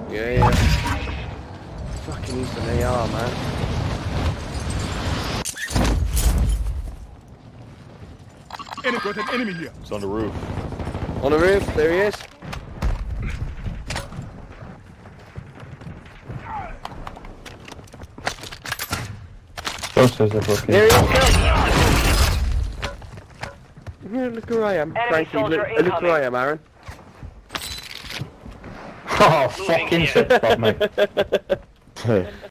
Yeah. Fucking use an AR, man. Got an enemy here. It's on the roof. On the roof, there he is. Posters are broken. There he is, Phil. Look where I am, Frankie. Look where I am, Aaron. Oh, fucking shit, mate.